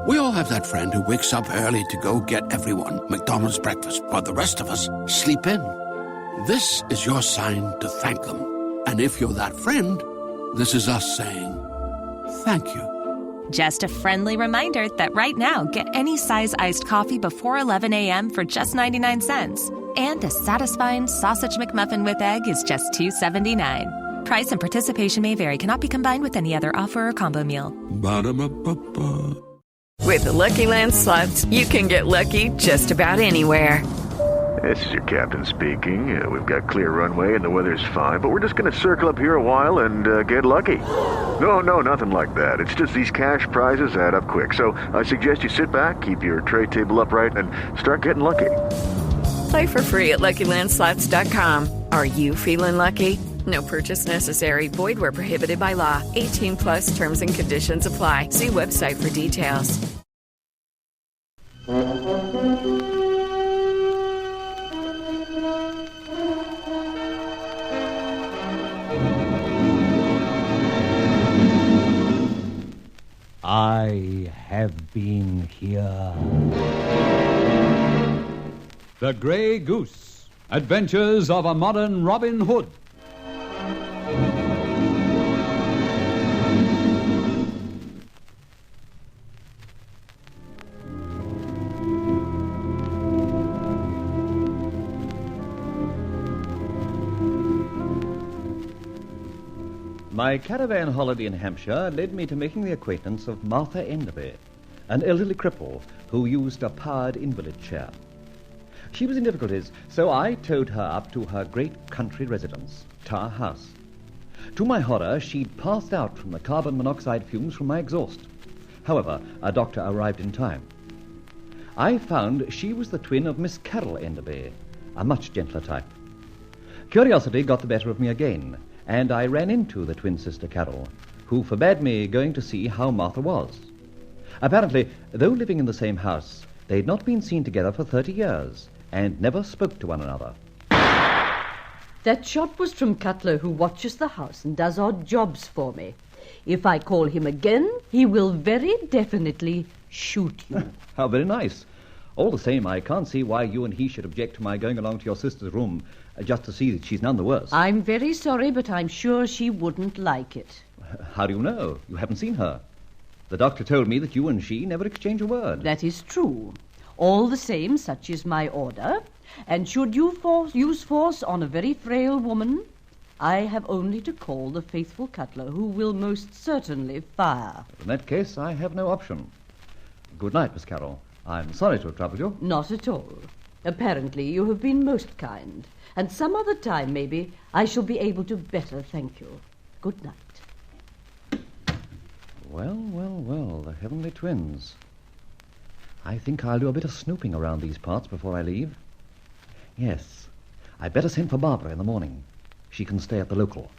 We all have that friend who wakes up early to go get everyone McDonald's breakfast, while the rest of us sleep in. This is your sign to thank them. And if you're that friend, this is us saying thank you. Just a friendly reminder that right now, get any size iced coffee before 11 a.m. for just 99 cents. And a satisfying sausage McMuffin with egg is just $2.79. Price and participation may vary. Cannot be combined with any other offer or combo meal. Ba-da-ba-ba-ba. With the Lucky Land Slots, you can get lucky just about anywhere. This is your captain speaking. We've got clear runway and the weather's fine, but we're just going to circle up here a while and get lucky. No, nothing like that. It's just these cash prizes add up quick. So I suggest you sit back, keep your tray table upright, and start getting lucky. Play for free at LuckyLandSlots.com. Are you feeling lucky? No purchase necessary. Void where prohibited by law. 18 plus terms and conditions apply. See website for details. I have been here. The Grey Goose. Adventures of a Modern Robin Hood. My caravan holiday in Hampshire led me to making the acquaintance of Martha Enderby, an elderly cripple who used a powered invalid chair. She was in difficulties, so I towed her up to her great country residence, Tower House. To my horror, she'd passed out from the carbon monoxide fumes from my exhaust. However, a doctor arrived in time. I found she was the twin of Miss Carol Enderby, a much gentler type. Curiosity got the better of me again, and I ran into the twin sister Carol, who forbade me going to see how Martha was. Apparently, though living in the same house, they'd not been seen together for 30 years, and never spoke to one another. That shot was from Cutler, who watches the house and does odd jobs for me. If I call him again, he will very definitely shoot you. How very nice. All the same, I can't see why you and he should object to my going along to your sister's room just to see that she's none the worse. I'm very sorry, but I'm sure she wouldn't like it. How do you know? You haven't seen her. The doctor told me that you and she never exchange a word. That is true. All the same, such is my order. And should you use force on a very frail woman, I have only to call the faithful Cutler, who will most certainly fire. In that case, I have no option. Good night, Miss Carroll. I'm sorry to have troubled you. Not at all. Apparently, you have been most kind. And some other time, maybe, I shall be able to better thank you. Good night. Well, the heavenly twins. I think I'll do a bit of snooping around these parts before I leave. Yes, I'd better send for Barbara in the morning. She can stay at the local.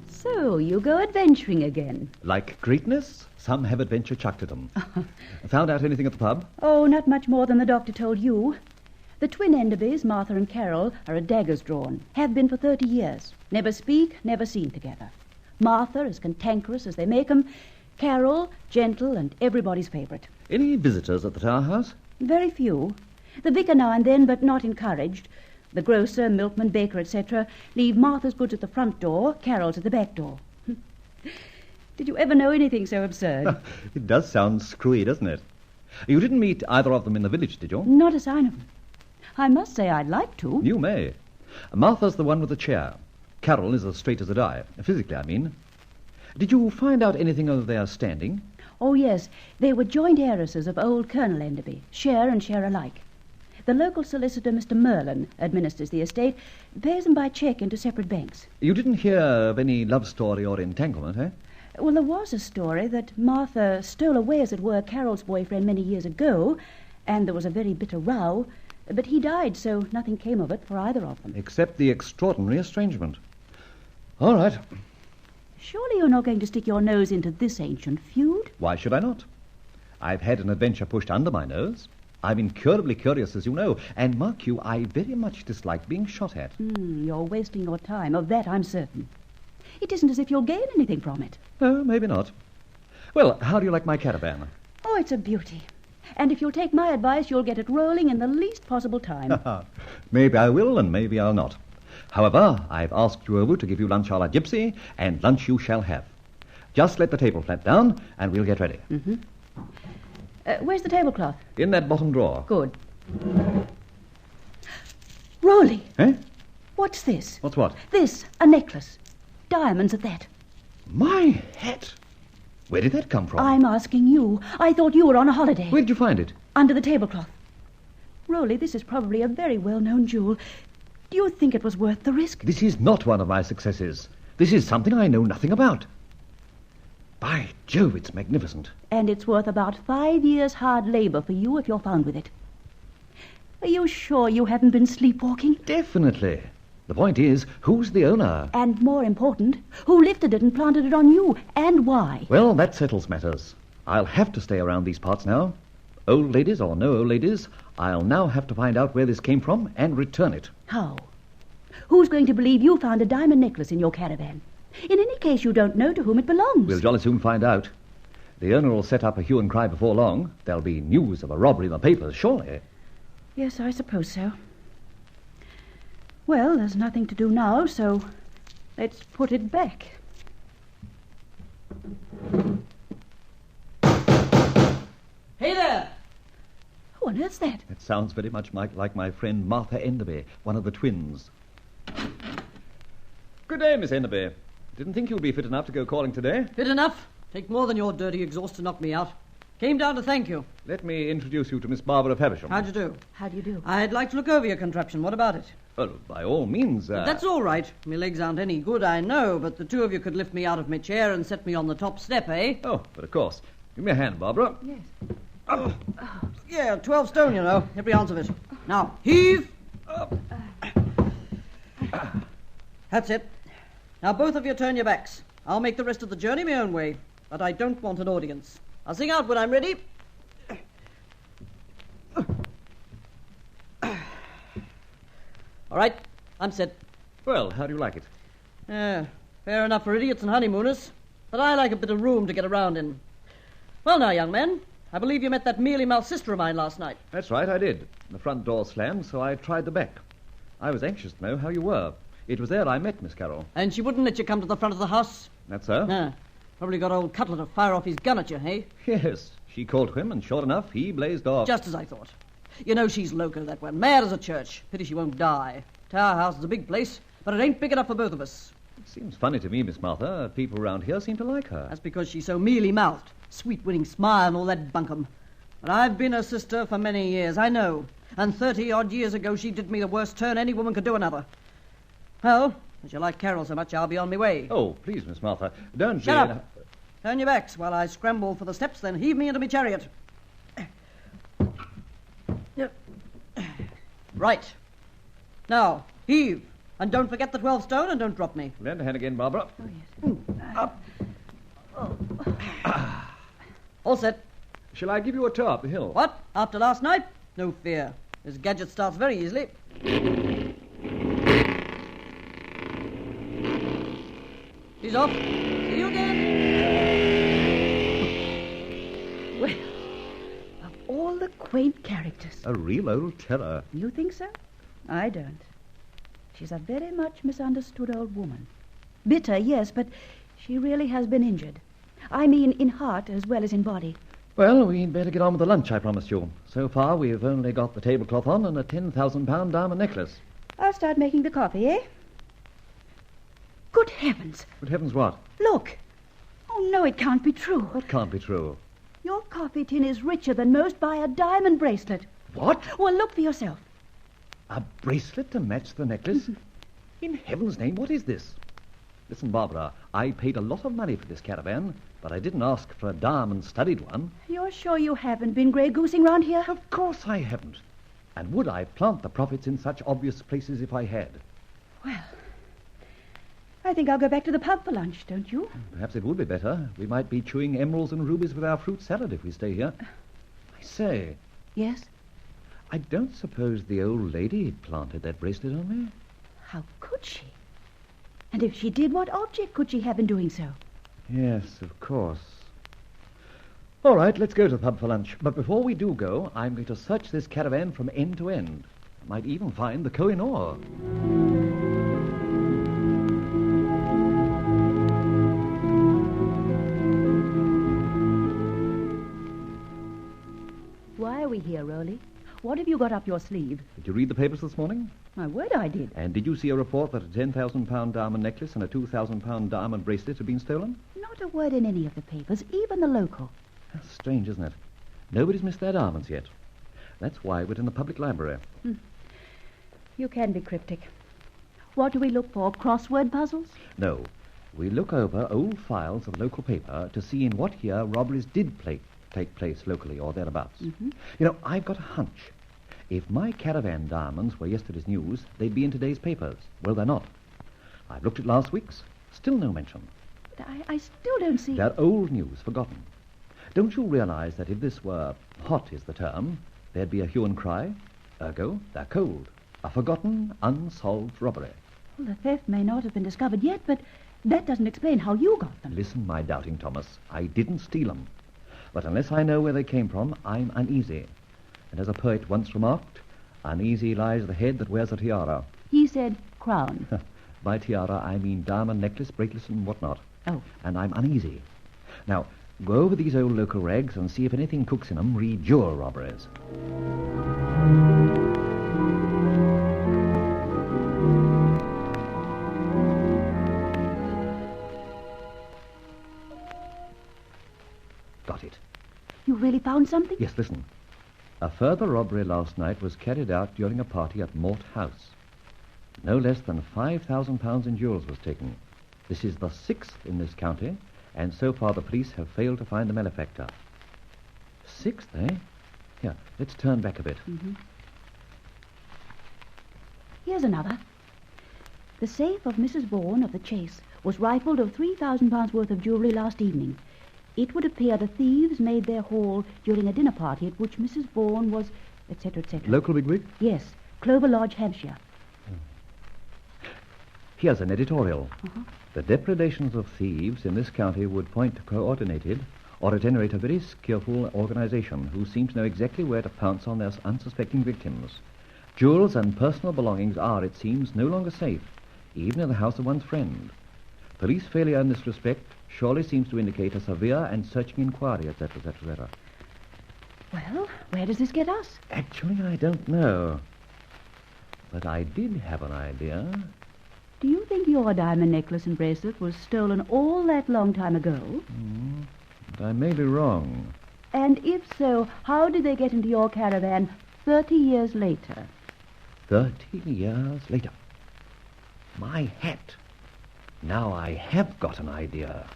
So, you go adventuring again? Like greatness, some have adventure chucked at them. Found out anything at the pub? Oh, not much more than the doctor told you. The twin Enderbys, Martha and Carol, are at daggers drawn. Have been for 30 years. Never speak, never seen together. Martha as cantankerous as they make 'em. Carol, gentle and everybody's favourite. Any visitors at the Tower House? Very few. The vicar now and then, but not encouraged. The grocer, milkman, baker, etc. leave Martha's goods at the front door, Carol's at the back door. Did you ever know anything so absurd? It does sound screwy, doesn't it? You didn't meet either of them in the village, did you? Not a sign of them. I must say I'd like to. You may. Martha's the one with the chair. Carol is as straight as a die. Physically, I mean. Did you find out anything of their standing? Oh, yes. They were joint heiresses of old Colonel Enderby, share and share alike. The local solicitor, Mr. Merlin, administers the estate, pays them by cheque into separate banks. You didn't hear of any love story or entanglement, eh? Well, there was a story that Martha stole away, as it were, Carol's boyfriend many years ago, and there was a very bitter row, but he died, so nothing came of it for either of them. Except the extraordinary estrangement. All right. Surely you're not going to stick your nose into this ancient feud? Why should I not? I've had an adventure pushed under my nose. I'm incurably curious, as you know, and mark you, I very much dislike being shot at. You're wasting your time. Of that I'm certain. It isn't as if you'll gain anything from it. Oh, maybe not. Well, how do you like my caravan? Oh, it's a beauty. And if you'll take my advice, you'll get it rolling in the least possible time. Maybe I will, and maybe I'll not. However, I've asked you over to give you lunch a la gypsy, and lunch you shall have. Just let the table flat down, and we'll get ready. Mm-hmm. Where's the tablecloth? In that bottom drawer. Good. Rolly. Eh? What's this? What's what? This, a necklace. Diamonds at that. My hat! Where did that come from? I'm asking you. I thought you were on a holiday. Where did you find it? Under the tablecloth. Rolly, this is probably a very well-known jewel. Do you think it was worth the risk? This is not one of my successes. This is something I know nothing about. By Jove, it's magnificent. And it's worth about 5 years' hard labor for you if you're found with it. Are you sure you haven't been sleepwalking? Definitely. The point is, who's the owner? And more important, who lifted it and planted it on you, and why? Well, that settles matters. I'll have to stay around these parts now. Old ladies or no old ladies, I'll now have to find out where this came from and return it. How? Who's going to believe you found a diamond necklace in your caravan? In any case, you don't know to whom it belongs. We'll jolly soon find out. The owner will set up a hue and cry before long. There'll be news of a robbery in the papers, surely. Yes, I suppose so. Well, there's nothing to do now, so let's put it back. Hey there! Who on earth's that? It sounds very much like my friend Martha Enderby, one of the twins. Good day, Miss Enderby. Didn't think you'd be fit enough to go calling today. Fit enough? Take more than your dirty exhaust to knock me out. Came down to thank you. Let me introduce you to Miss Barbara Faversham. How'd you do? How do you do? I'd like to look over your contraption. What about it? Well, by all means, That's all right. My legs aren't any good, I know, but the two of you could lift me out of my chair and set me on the top step, eh? Oh, but of course. Give me a hand, Barbara. Yes. Oh. Yeah, 12 stone, you know, every ounce of it. Now, heave! That's it. Now, both of you turn your backs. I'll make the rest of the journey my own way, but I don't want an audience. I'll sing out when I'm ready. All right, I'm set. Well, how do you like it? Fair enough for idiots and honeymooners, but I like a bit of room to get around in. Well, now, young man, I believe you met that mealy-mouthed sister of mine last night. That's right, I did. The front door slammed, so I tried the back. I was anxious to know how you were. It was there I met Miss Carroll. And she wouldn't let you come to the front of the house? That's so? Probably got old Cutler to fire off his gun at you, eh? Yes. She called to him, and sure enough, he blazed off. Just as I thought. You know she's loco, that one. Mad as a church. Pity she won't die. Tower House is a big place, but it ain't big enough for both of us. It seems funny to me, Miss Martha. People around here seem to like her. That's because she's so mealy-mouthed. Sweet winning smile and all that bunkum. But I've been her sister for many years, I know. And 30-odd years ago she did me the worst turn any woman could do another. Well, as you like Carol so much, I'll be on my way. Oh, please, Miss Martha, don't Shut up. Turn your backs while I scramble for the steps, then heave me into my chariot. Right. Now, heave. And don't forget the 12 stone and don't drop me. Lend a hand again, Barbara. Oh, yes. Up. All set. Shall I give you a tour up the hill? What? After last night? No fear. This gadget starts very easily. He's off. See you again. Well, of all the quaint characters. A real old terror. You think so? I don't. She's a very much misunderstood old woman. Bitter, yes, but she really has been injured. I mean in heart as well as in body. Well, we'd better get on with the lunch I promised you. So far, we've only got the tablecloth on and a £10,000 diamond necklace. I'll start making the coffee, eh? Good heavens. Good heavens, what? Look. Oh, no, it can't be true. What can't be true? Your coffee tin is richer than most by a diamond bracelet. What? Well, look for yourself. A bracelet to match the necklace? In heaven's name, what is this? Listen, Barbara, I paid a lot of money for this caravan, but I didn't ask for a diamond-studded one. You're sure you haven't been grey goosing round here? Of course I haven't. And would I plant the profits in such obvious places if I had? Well, I think I'll go back to the pub for lunch, don't you? Perhaps it would be better. We might be chewing emeralds and rubies with our fruit salad if we stay here. I say, Yes? I don't suppose the old lady planted that bracelet on me. How could she? And if she did, what object could she have in doing so? Yes, of course. All right, let's go to the pub for lunch. But before we do go, I'm going to search this caravan from end to end. I might even find the Koh-i-Noor. Why are we here, Rolly? What have you got up your sleeve? Did you read the papers this morning? My word, I did. And did you see a report that a £10,000 diamond necklace and a £2,000 diamond bracelet had been stolen? Not a word in any of the papers, even the local. That's strange, isn't it? Nobody's missed their diamonds yet. That's why we're in the public library. You can be cryptic. What do we look for? Crossword puzzles? No. We look over old files of the local paper to see in what year robberies did take place locally or thereabouts. Mm-hmm. You know, I've got a hunch. If my caravan diamonds were yesterday's news, they'd be in today's papers. Well, they're not. I've looked at last week's. Still no mention. But I still don't see... They're old news, forgotten. Don't you realize that if this were hot is the term, there'd be a hue and cry? Ergo, they're cold. A forgotten, unsolved robbery. Well, the theft may not have been discovered yet, but that doesn't explain how you got them. Listen, my doubting Thomas, I didn't steal them. But unless I know where they came from, I'm uneasy. And as a poet once remarked, uneasy lies the head that wears a tiara. He said crown. By tiara, I mean diamond necklace, bracelets, and whatnot. Oh. And I'm uneasy. Now, go over these old local rags and see if anything cooks in them re jewel robberies. Got it. You really found something? Yes, listen. A further robbery last night was carried out during a party at Mort House. No less than £5,000 in jewels was taken. This is the 6th in this county, and so far the police have failed to find the malefactor. 6th, eh? Here, let's turn back a bit. Mm-hmm. Here's another. The safe of Mrs. Vaughan of the Chase was rifled of £3,000 worth of jewellery last evening. It would appear the thieves made their haul during a dinner party at which Mrs. Vaughan was, etc., etc. Local bigwig? Yes, Clover Lodge, Hampshire. Here's an editorial. Uh-huh. The depredations of thieves in this county would point to coordinated, or at any rate a very skillful organization who seem to know exactly where to pounce on their unsuspecting victims. Jewels and personal belongings are, it seems, no longer safe, even in the house of one's friend. Police failure in this respect surely seems to indicate a severe and searching inquiry, etc., etc., etc. Well, where does this get us? Actually, I don't know. But I did have an idea. Do you think your diamond necklace and bracelet was stolen all that long time ago? But I may be wrong. And if so, how did they get into your caravan 30 years later? 30 years later. My hat. Now I have got an idea.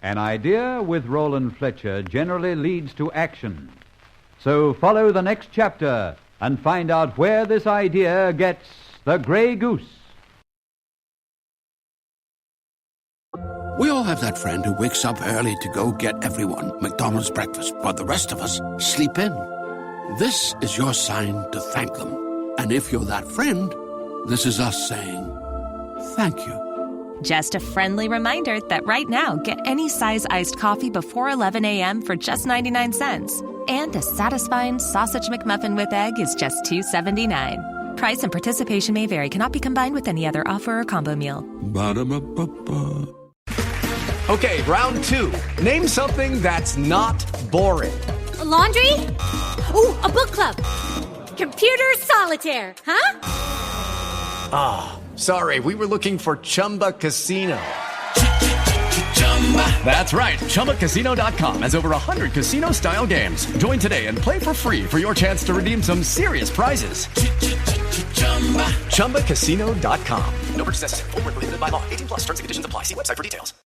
An idea with Rolland Fletcher generally leads to action. So follow the next chapter and find out where this idea gets the Grey Goose. We all have that friend who wakes up early to go get everyone McDonald's breakfast, while the rest of us sleep in. This is your sign to thank them. And if you're that friend, this is us saying thank you. Just a friendly reminder that right now, get any size iced coffee before 11 a.m. for just 99 cents. And a satisfying sausage McMuffin with egg is just $2.79. Price and participation may vary. Cannot be combined with any other offer or combo meal. Ba-da-ba-ba-ba. Okay, round two. Name something that's not boring. A laundry? Ooh, a book club. Computer solitaire, huh? Ah, sorry, we were looking for Chumba Casino. That's right, ChumbaCasino.com has over 100 casino-style games. Join today and play for free for your chance to redeem some serious prizes. ChumbaCasino.com. No purchase necessary. Void where prohibited by law. 18+ terms and conditions apply. See website for details.